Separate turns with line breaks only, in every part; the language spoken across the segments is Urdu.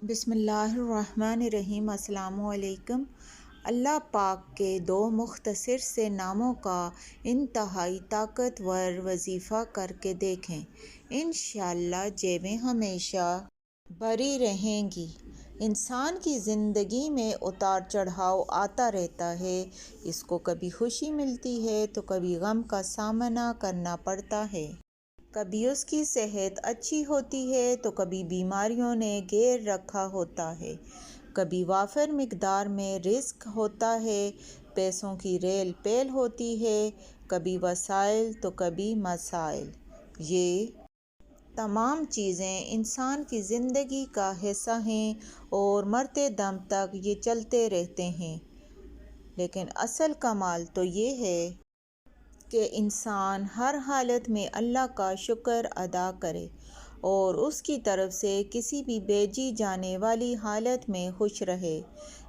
بسم اللہ الرحمن الرحیم۔ السلام علیکم۔ اللہ پاک کے دو مختصر سے ناموں کا انتہائی طاقتور وظیفہ کر کے دیکھیں، انشاءاللہ جیبیں ہمیشہ بھری رہیں گی۔ انسان کی زندگی میں اتار چڑھاؤ آتا رہتا ہے، اس کو کبھی خوشی ملتی ہے تو کبھی غم کا سامنا کرنا پڑتا ہے۔ کبھی اس کی صحت اچھی ہوتی ہے تو کبھی بیماریوں نے گھیر رکھا ہوتا ہے، کبھی وافر مقدار میں رزق ہوتا ہے، پیسوں کی ریل پیل ہوتی ہے، کبھی وسائل تو کبھی مسائل۔ یہ تمام چیزیں انسان کی زندگی کا حصہ ہیں اور مرتے دم تک یہ چلتے رہتے ہیں، لیکن اصل کمال تو یہ ہے کہ انسان ہر حالت میں اللہ کا شکر ادا کرے اور اس کی طرف سے کسی بھی بھیجی جانے والی حالت میں خوش رہے۔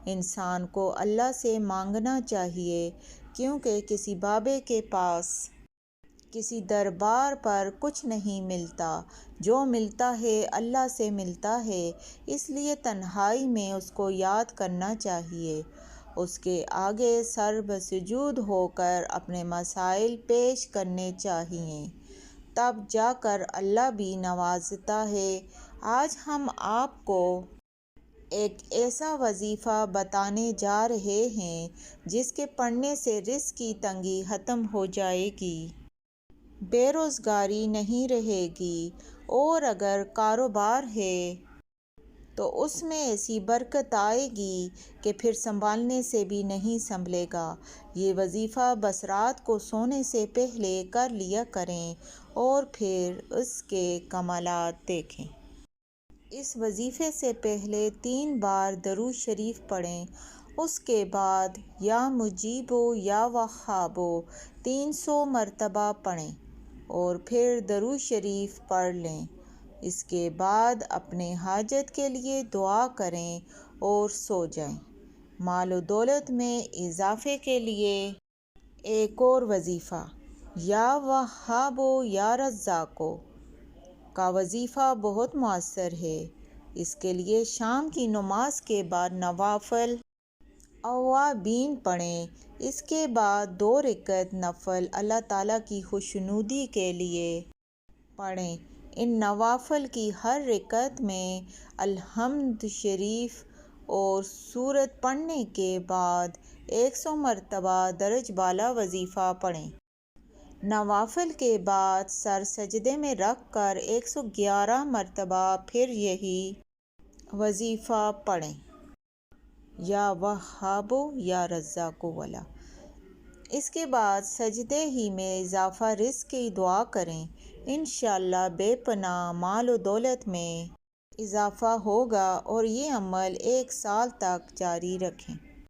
انسان کو اللہ سے مانگنا چاہیے، کیونکہ کسی بابے کے پاس، کسی دربار پر کچھ نہیں ملتا، جو ملتا ہے اللہ سے ملتا ہے، اس لیے تنہائی میں اس کو یاد کرنا چاہیے، اس کے آگے سر بسجود ہو کر اپنے مسائل پیش کرنے چاہئیں، تب جا کر اللہ بھی نوازتا ہے۔ آج ہم آپ کو ایک ایسا وظیفہ بتانے جا رہے ہیں جس کے پڑھنے سے رزق کی تنگی ختم ہو جائے گی، بے روزگاری نہیں رہے گی، اور اگر کاروبار ہے تو اس میں ایسی برکت آئے گی کہ پھر سنبھالنے سے بھی نہیں سنبھلے گا۔ یہ وظیفہ بس رات کو سونے سے پہلے کر لیا کریں اور پھر اس کے کمالات دیکھیں۔ اس وظیفے سے پہلے 3 بار درود شریف پڑھیں، اس کے بعد یا مجیبو یا وہابو 300 مرتبہ پڑھیں اور پھر درود شریف پڑھ لیں۔ اس کے بعد اپنے حاجت کے لیے دعا کریں اور سو جائیں۔ مال و دولت میں اضافے کے لیے ایک اور وظیفہ، یا وہابو یا رزاقو کا وظیفہ بہت مؤثر ہے۔ اس کے لیے شام کی نماز کے بعد نوافل اوابین پڑھیں، اس کے بعد 2 رکعت نفل اللہ تعالیٰ کی خوشنودی کے لیے پڑھیں۔ ان نوافل کی ہر رکعت میں الحمد شریف اور سورت پڑھنے کے بعد 100 مرتبہ درج بالا وظیفہ پڑھیں۔ نوافل کے بعد سر سجدے میں رکھ کر 111 مرتبہ پھر یہی وظیفہ پڑھیں، یا وہابو یا رزاقو والا۔ اس کے بعد سجدے ہی میں اضافہ رزق کی دعا کریں، انشاءاللہ بے پناہ مال و دولت میں اضافہ ہوگا، اور یہ عمل 1 سال تک جاری رکھیں۔